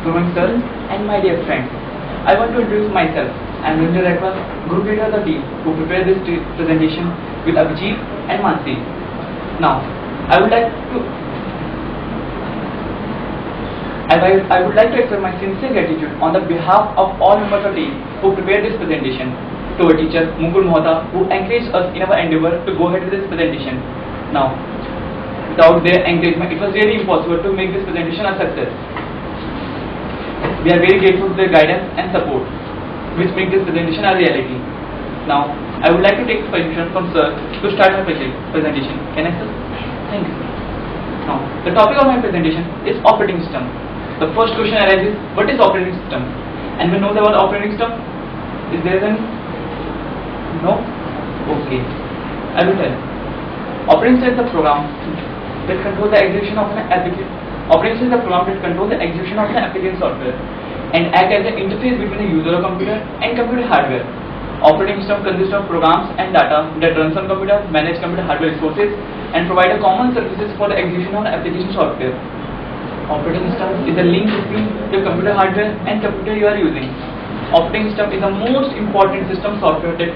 Good sir and my dear friend. I want to introduce myself. I am Ranjan, group leader of the team who prepared this presentation with Abhijit and Mansi. Now, I would like to express my sincere gratitude on the behalf of all members of the team who prepared this presentation, to our teacher Mukul Mohta, who encouraged us in our endeavor to go ahead with this presentation. Now, without their encouragement, it was really impossible to make this presentation a success. We are very grateful to their guidance and support, which make this presentation a reality. Now, I would like to take permission from sir to start my presentation. Can I, sir? Thank you. Now, the topic of my presentation is operating system. The first question arises: what is operating system? And we know about operating system. Is there any? No? Okay. I will tell. Operating system is the program that controls the execution of an application. Operating system is the program that controls the execution of an application software and act as an interface between the user of computer and computer hardware. Operating system consists of programs and data that runs on computer, manage computer hardware resources, and provide a common services for the execution of an application software. Operating system is the link between the computer hardware and computer you are using. Operating system is the most important system software that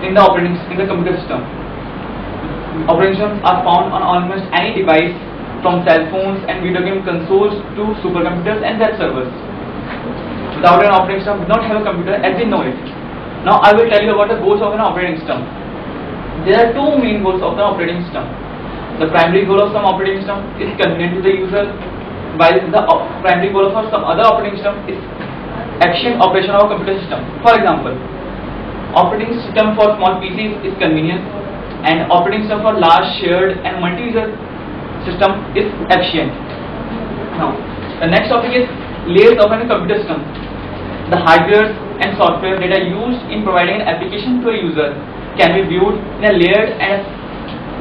in the computer system. Operating systems are found on almost any device, from cell phones and video game consoles to supercomputers and web servers. Without an operating system, we do not have a computer as we know it. Now I will tell you about the goals of an operating system. There are two main goals of the operating system. The primary goal of some operating system is convenient to the user, while the primary goal of some other operating system is efficient operation of a computer system. For example, operating system for small PCs is convenient, and operating system for large shared and multi-user system is efficient. Now, the next topic is layers of a computer system. The hardware and software that are used in providing an application to a user can be viewed in a layered and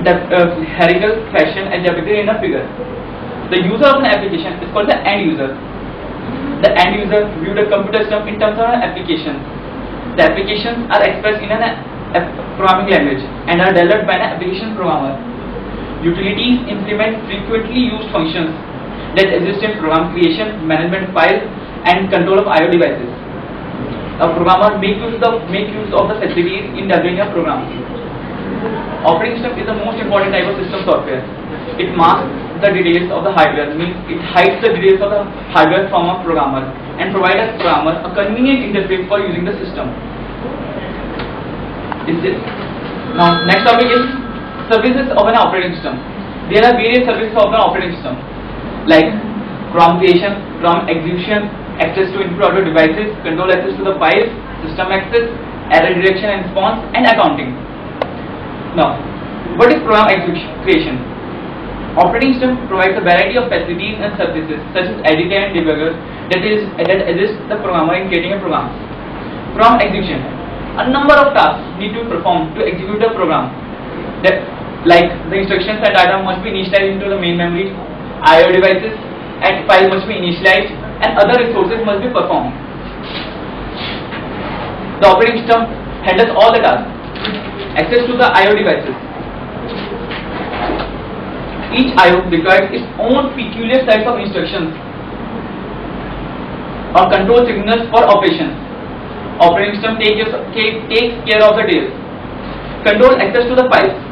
hierarchical fashion as depicted in a figure. The user of an application is called the end user. The end user views the computer system in terms of an application. The applications are expressed in a programming language and are developed by an application programmer. Utilities implement frequently used functions that exist in program creation, management files, and control of I/O devices. A programmer make use of the facilities in developing a program. Operating system is the most important type of system software. It masks the details of the hardware, means it hides the details of the hardware from a programmer and provides a programmer a convenient interface for using the system. Now, next topic is services of an operating system. There are various services of an operating system, like program creation, program execution, access to input-output devices, control access to the files, system access, error detection and response, and accounting. Now, what is program creation? Operating system provides a variety of facilities and services such as editor and debugger that assist the programmer in creating a program. Program execution. A number of tasks need to be performed to execute the program. Like the instructions and data must be initialized into the main memory, I/O devices and files must be initialized, and other resources must be performed. The operating system handles all the tasks. Access to the I/O devices. Each I/O requires its own peculiar set of instructions or control signals for operations. Operating system takes care of the details. Control access to the files.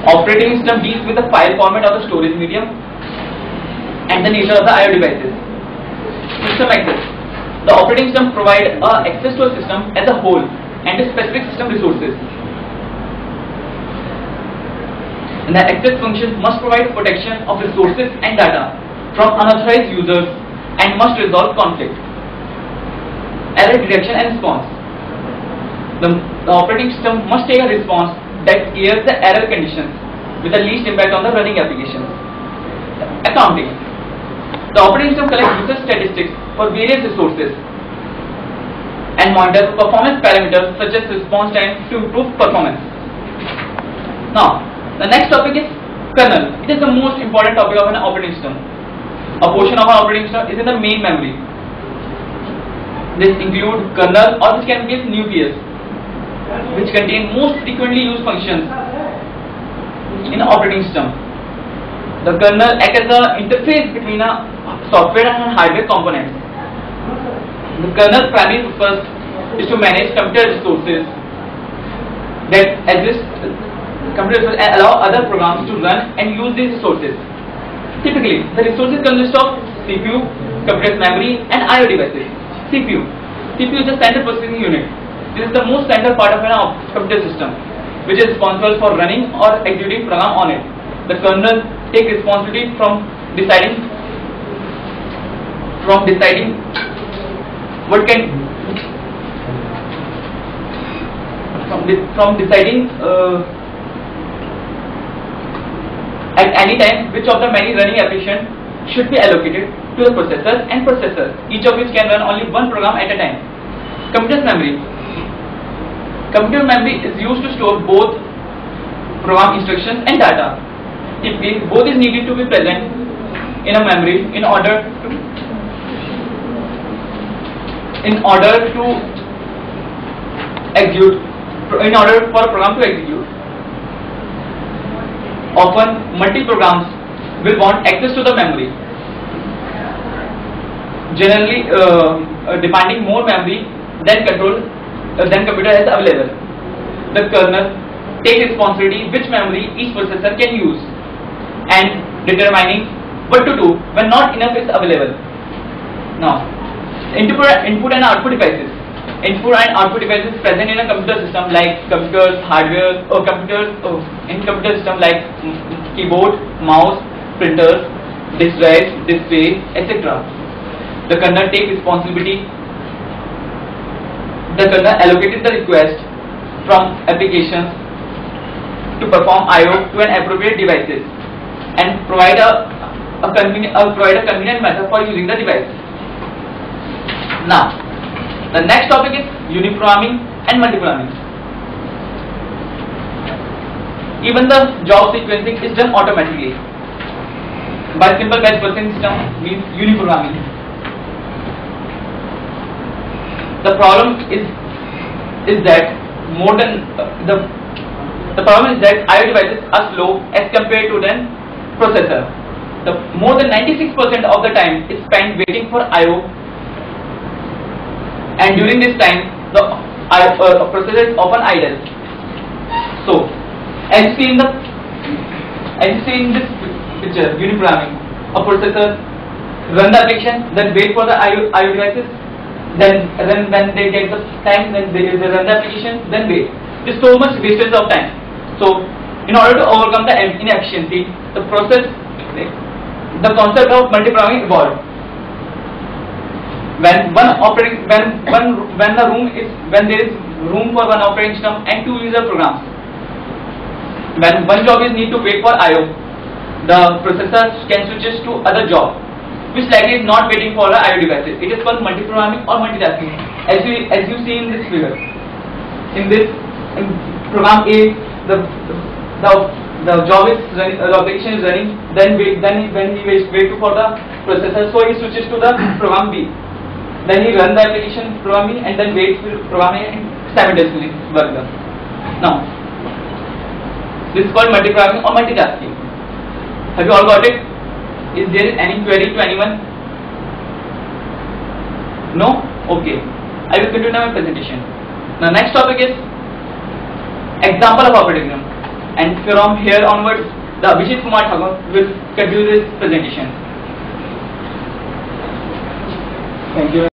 Operating system deals with the file format of the storage medium and the nature of the I/O devices. System access. The operating system provides access to a system as a whole and to specific system resources. And the access function must provide protection of resources and data from unauthorized users and must resolve conflict. Error detection and response. The operating system must take a response that clears the error conditions with the least impact on the running applications. Accounting. The operating system collects user statistics for various resources and monitors performance parameters such as response time to improve performance. Now, the next topic is kernel. It is the most important topic of an operating system. A portion of an operating system is in the main memory. This includes kernel, or which can be nucleus, which contain most frequently used functions in an operating system. The kernel acts as an interface between a software and hardware components. The kernel's primary purpose is to manage computer resources that exist, and allow other programs to run and use these resources. Typically, the resources consist of CPU, computer's memory, and I/O devices. CPU is the central processing unit. This is the most central part of an computer system, which is responsible for running or executing program on it. The kernel takes responsibility from deciding what can from deciding at any time which of the many running applications should be allocated to the processor and processors, each of which can run only one program at a time. Computer's memory. Computer memory is used to store both program instructions and data. Typically, both is needed to be present in a memory in order for a program to execute. Often, multi-programs will want access to the memory. Generally, demanding more memory than computer has available. The kernel takes responsibility which memory each processor can use and determining what to do when not enough is available. Now, input and output devices. Input and output devices present in a computer system like computers, hardware, or in computer system like keyboard, mouse, printers, disk drives, display, etc. The kernel takes responsibility. The kernel allocated the request from applications to perform I/O to an appropriate devices and provide a convenient method for using the device. Now, the next topic is uniprogramming and multiprogramming. Even the job sequencing is done automatically by simple batch processing system, means uniprogramming. The problem is that I/O devices are slow as compared to the processor. More than 96% of the time is spent waiting for I/O, and during this time the processor is often idle. So, as you see in this picture, uniprogramming, a processor run the application, then wait for the I/O devices. Then when they get the time, then they run the application, then wait. It is so much wastage of time. So, in order to overcome the inefficiency, the concept of multiprogramming evolved. When there is room for one operating system and two user programs. When one job is need to wait for I/O, the processor can switch to other job, which likely is not waiting for the I/O devices. It is called multiprogramming or multitasking. As you see in this figure, in program A, the job is running, the application is running. Then when he waits for the processor, so he switches to the program B. Then he runs the application program B and then waits for program A and simultaneously work them. Now, this is called multiprogramming or multitasking. Have you all got it? Is there any query to anyone? No? Okay. I will continue my presentation. The next topic is example of operating system, and from here onwards, the Abhishek Kumar Thakur will continue this presentation. Thank you.